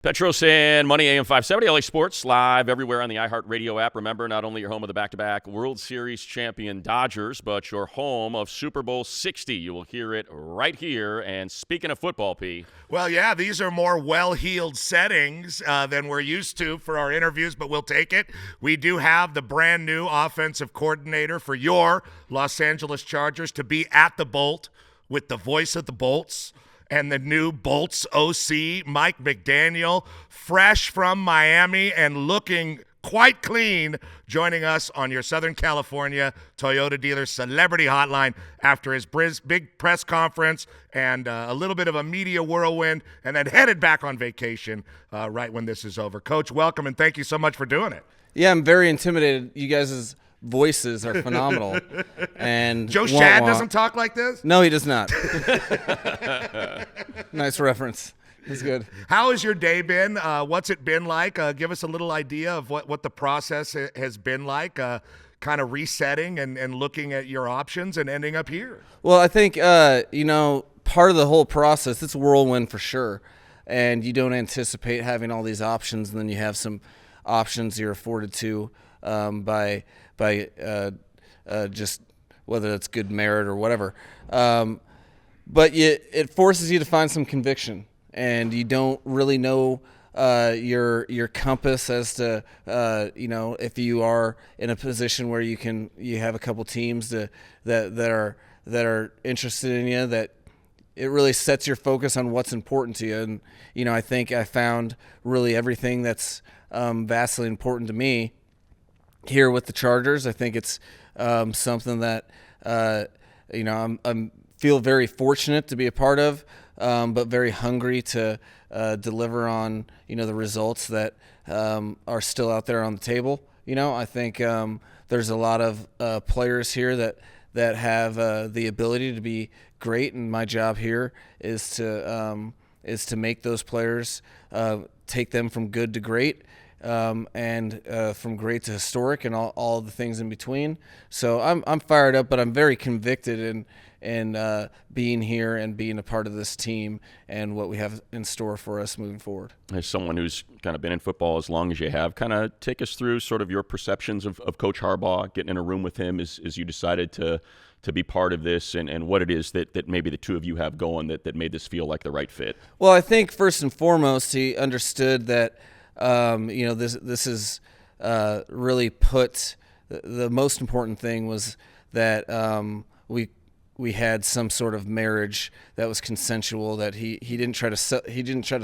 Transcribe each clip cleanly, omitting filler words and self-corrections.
Petros and Money AM 570, LA Sports, live everywhere on the iHeart Radio app. Remember, not only your home of the back-to-back World Series champion Dodgers, but your home of Super Bowl 60. You will hear it right here. And speaking of football, P. Well, yeah, these are more well-heeled settings than we're used to for our interviews, but we'll take it. We do have the brand new offensive coordinator for your Los Angeles Chargers to be at the Bolt with the voice of the Bolts. And the new Bolts OC, Mike McDaniel, fresh from Miami and looking quite clean, joining us on your Southern California Toyota dealer celebrity hotline after his big press conference and a little bit of a media whirlwind, and then headed back on vacation right when this is over. Coach, welcome, and thank you so much for doing it. Yeah, I'm very intimidated. You guys' voices are phenomenal. And Joe Shad doesn't talk like this? No, he does not. Nice reference. It's good. How has your day been? What's it been like? Give us a little idea of what the process has been like, kind of resetting and looking at your options and ending up here. Well, I think, part of the whole process, it's a whirlwind for sure. And you don't anticipate having all these options, and then you have some options you're afforded to by just whether it's good merit or whatever. But it forces you to find some conviction, and you don't really know your compass as to if you are in a position where you have a couple teams that are interested in you, that it really sets your focus on what's important to you. And I think I found really everything that's vastly important to me here with the Chargers. I think it's something that I'm feel very fortunate to be a part of, but very hungry to deliver on the results that are still out there on the table. I think there's a lot of players here that have the ability to be great, and my job here is to make those players take them from good to great. And from great to historic and all the things in between. So I'm fired up, but I'm very convicted in being here and being a part of this team and what we have in store for us moving forward. As someone who's kind of been in football as long as you have, kind of take us through sort of your perceptions of Coach Harbaugh, getting in a room with him as you decided to be part of this, and what it is that maybe the two of you have going that made this feel like the right fit. Well, I think first and foremost, he understood that this is really put. The most important thing was that we had some sort of marriage that was consensual. That he didn't try to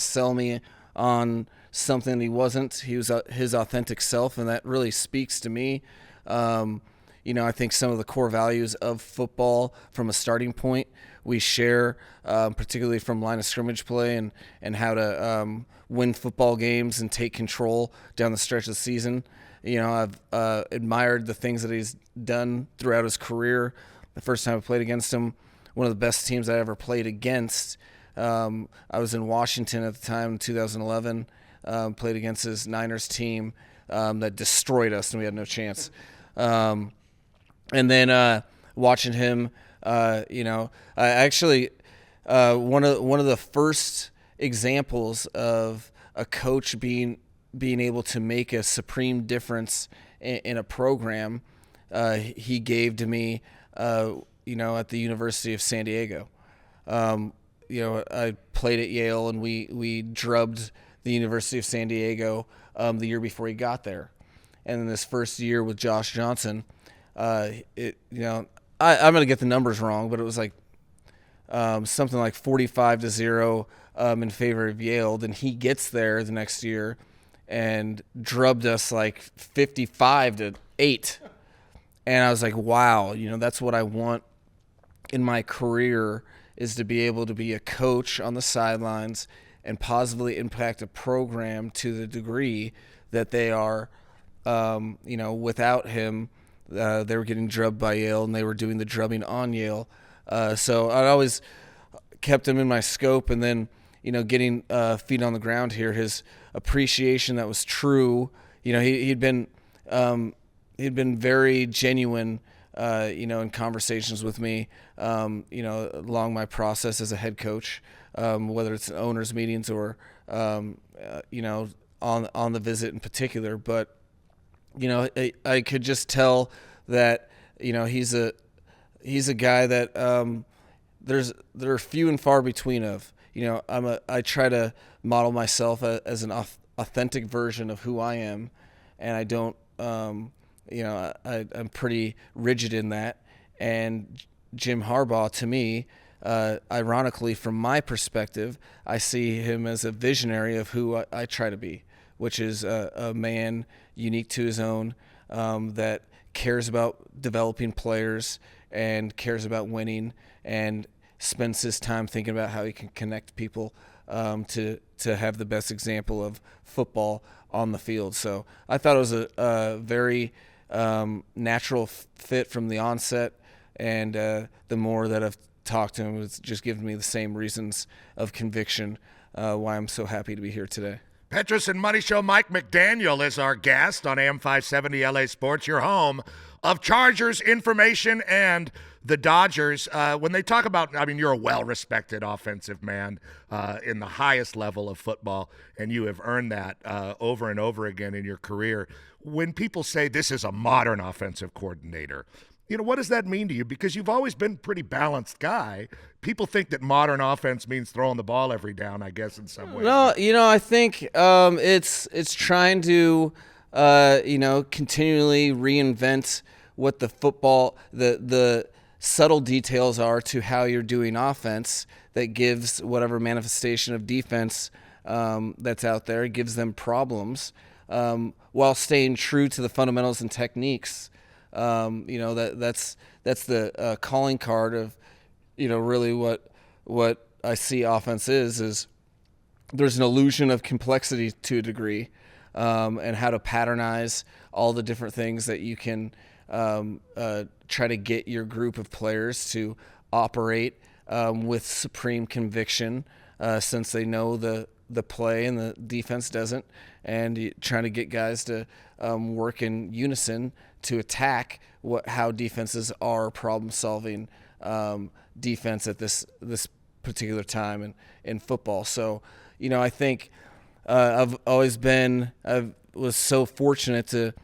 sell me on something he wasn't. He was his authentic self, and that really speaks to me. I think some of the core values of football from a starting point we share, particularly from line of scrimmage play and how to win football games and take control down the stretch of the season. I've admired the things that he's done throughout his career. The first time I played against him, one of the best teams I ever played against. I was in Washington at the time in 2011, played against his Niners team that destroyed us, and we had no chance. And then watching him, I actually one of the first examples of a coach being able to make a supreme difference in a program he gave to me, at the University of San Diego. I played at Yale, and we drubbed the University of San Diego the year before he got there. And then this first year with Josh Johnson, I'm going to get the numbers wrong, but it was like something like 45-0 in favor of Yale. Then he gets there the next year and drubbed us like 55-8. And I was like, wow, that's what I want in my career, is to be able to be a coach on the sidelines and positively impact a program to the degree that they are, without him, they were getting drubbed by Yale, and they were doing the drubbing on Yale. So I always kept him in my scope, and then, getting feet on the ground here, his appreciation that was true. He'd been very genuine in conversations with me, along my process as a head coach, whether it's in owners meetings or, on the visit in particular. But, I could just tell that, he's a guy that there are few and far between of. I try to model myself as an authentic version of who I am, and I don't, I'm pretty rigid in that. And Jim Harbaugh, to me, ironically, from my perspective, I see him as a visionary of who I try to be, which is a man unique to his own, that cares about developing players and cares about winning and spends his time thinking about how he can connect people to have the best example of football on the field. So I thought it was a very natural fit from the onset, and the more that I've talked to him, it's just given me the same reasons of conviction why I'm so happy to be here today. Petros and Money Show. Mike McDaniel is our guest on AM 570 LA Sports, your home of Chargers information and the Dodgers. When they talk about, you're a well-respected offensive man in the highest level of football, and you have earned that over and over again in your career. When people say this is a modern offensive coordinator, what does that mean to you? Because you've always been a pretty balanced guy. People think that modern offense means throwing the ball every down, I guess, in some ways. No, I think it's trying to, continually reinvent what the football, the subtle details are to how you're doing offense that gives whatever manifestation of defense that's out there, gives them problems, while staying true to the fundamentals and techniques. That's the calling card of, really what I see offense is there's an illusion of complexity to a degree, and how to patternize all the different things that you can try to get your group of players to operate with supreme conviction, since they know the play and the defense doesn't, and trying to get guys to work in unison to attack how defenses are problem-solving defense at this particular time in football. So, I think I was so fortunate to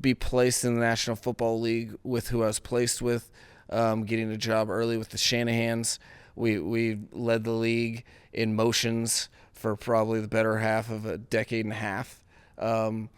be placed in the National Football League with who I was placed with, getting a job early with the Shanahans. We led the league in motions for probably the better half of a decade and a half, all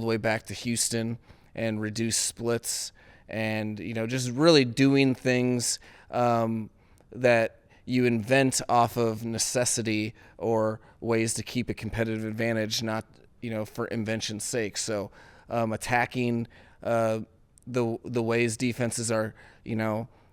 the way back to Houston, and reduced splits, and just really doing things that you invent off of necessity or ways to keep a competitive advantage, not for invention's sake. So attacking the ways defenses are,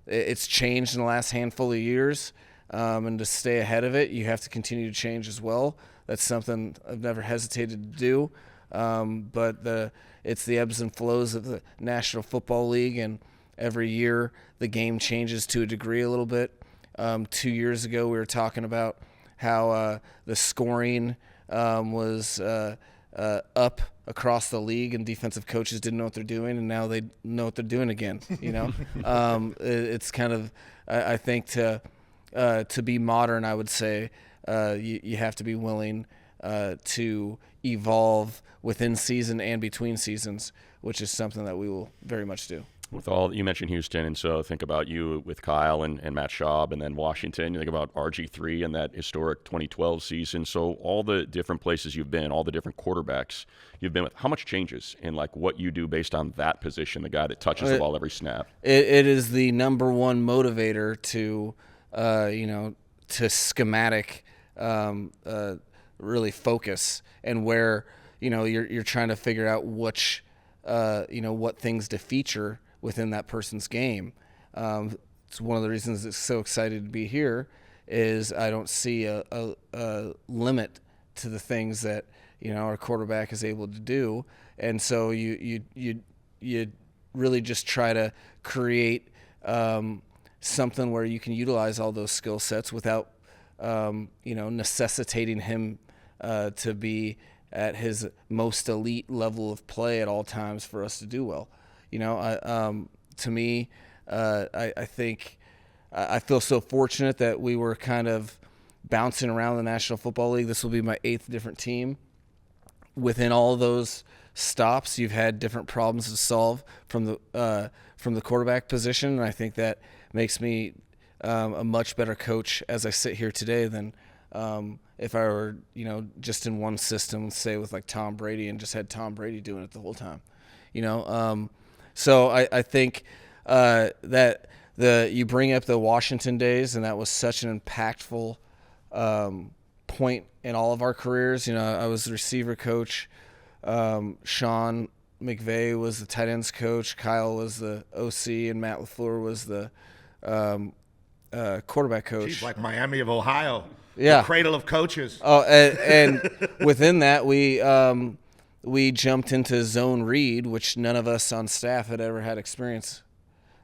it's changed in the last handful of years, and to stay ahead of it, you have to continue to change as well. That's something I've never hesitated to do. But it's the ebbs and flows of the National Football League, and every year the game changes to a degree a little bit. 2 years ago, we were talking about how the scoring was up across the league, and defensive coaches didn't know what they're doing, and now they know what they're doing again. It's kind of, I think, to be modern, I would say you have to be willing to evolve within season and between seasons, which is something that we will very much do. With all, you mentioned Houston, and so think about you with Kyle and Matt Schaub, and then Washington. You think about RG3 and that historic 2012 season. So all the different places you've been, all the different quarterbacks you've been with, how much changes in what you do based on that position, the guy that touches the ball every snap? It is the number one motivator to, to schematic really focus, and where you're trying to figure out which what things to feature within that person's game. It's one of the reasons it's so excited to be here is I don't see a limit to the things that our quarterback is able to do, and so you really just try to create something where you can utilize all those skill sets without necessitating him to be at his most elite level of play at all times for us to do well. To me, I think I feel so fortunate that we were kind of bouncing around the National Football League. This will be my 8th different team. Within all those stops, you've had different problems to solve from the quarterback position, and I think that makes me a much better coach as I sit here today than if I were, just in one system, say with like Tom Brady, and just had Tom Brady doing it the whole time. So I think that you bring up the Washington days, and that was such an impactful point in all of our careers. I was the receiver coach. Sean McVay was the tight ends coach. Kyle was the OC, and Matt LaFleur was the quarterback coach. Geez, like Miami of Ohio. Yeah. The cradle of coaches. Oh, and within that, we jumped into zone read, which none of us on staff had ever had experience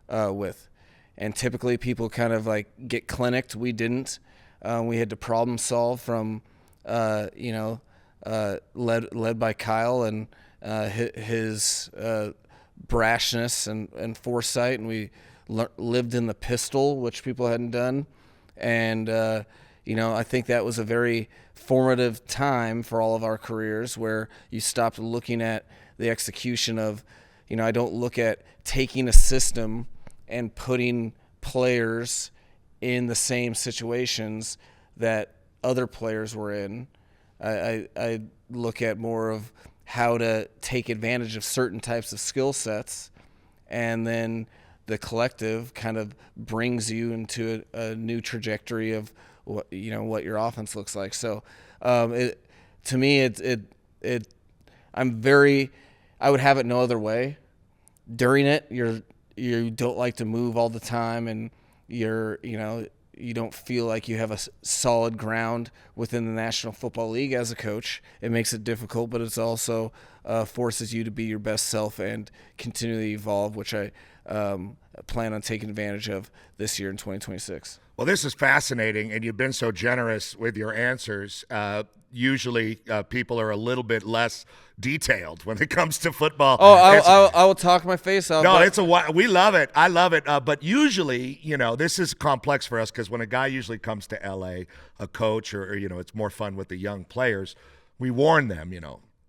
with. And typically people kind of like get clinicked. We didn't. We had to problem solve from, led by Kyle and his brashness and foresight. And we lived in the pistol, which people hadn't done. And, I think that was a very formative time for all of our careers where you stopped looking at the execution of, I don't look at taking a system and putting players in the same situations that other players were in. I look at more of how to take advantage of certain types of skill sets, and then the collective kind of brings you into a new trajectory of what your offense looks like. So to me, I would have it no other way. During it, you don't like to move all the time, and you don't feel like you have a solid ground within the National Football League as a coach. It makes it difficult, but it's also forces you to be your best self and continually evolve, which I plan on taking advantage of this year in 2026. Well, this is fascinating, and you've been so generous with your answers. Usually people are a little bit less detailed when it comes to football. Oh, I will talk my face off. No, we love it. I love it. But usually, this is complex for us because when a guy usually comes to L.A., a coach, or it's more fun with the young players, we warn them,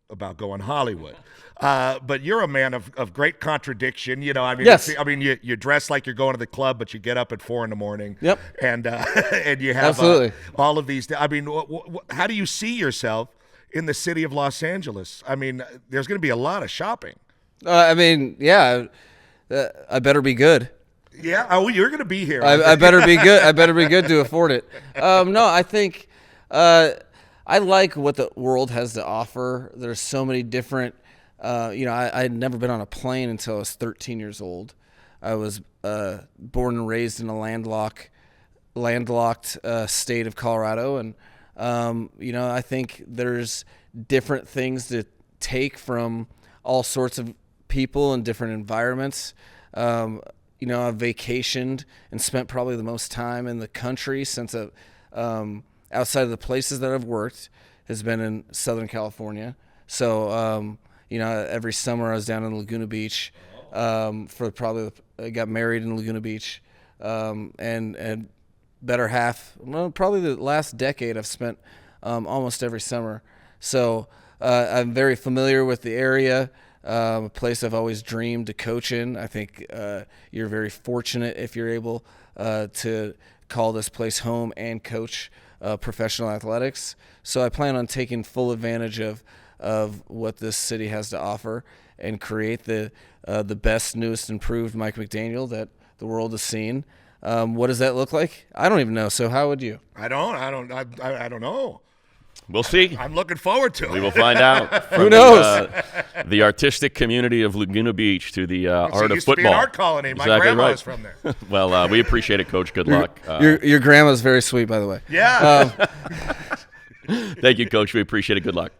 about going Hollywood. But you're a man of great contradiction. Yes. You dress like you're going to the club, but you get up at 4 a.m. Yep. And and you have Absolutely. all of these. How do you see yourself in the city of Los Angeles? There's going to be a lot of shopping. I better be good. Yeah. Oh, you're going to be here. I better be good. I better be good to afford it. No, I think I like what the world has to offer. There's so many different. I had never been on a plane until I was 13 years old. I was born and raised in a landlocked state of Colorado, and I think there's different things to take from all sorts of people in different environments. I've vacationed and spent probably the most time in the country since outside of the places that I've worked has been in Southern California. So, every summer I was down in Laguna Beach I got married in Laguna Beach, and better half, probably the last decade I've spent almost every summer. So I'm very familiar with the area, a place I've always dreamed to coach in. I think you're very fortunate if you're able to call this place home and coach professional athletics. So I plan on taking full advantage of what this city has to offer and create the best, newest, improved Mike McDaniel that the world has seen. What does that look like? I don't even know. So how would you? I don't know. We'll see. I'm looking forward to it. We will find out. Who knows? The artistic community of Laguna Beach to the art of used to be football. an art colony. My Exactly grandma right. was from there. Well, we appreciate it, Coach. Good luck. Your grandma's very sweet, by the way. Yeah. Thank you, Coach. We appreciate it. Good luck.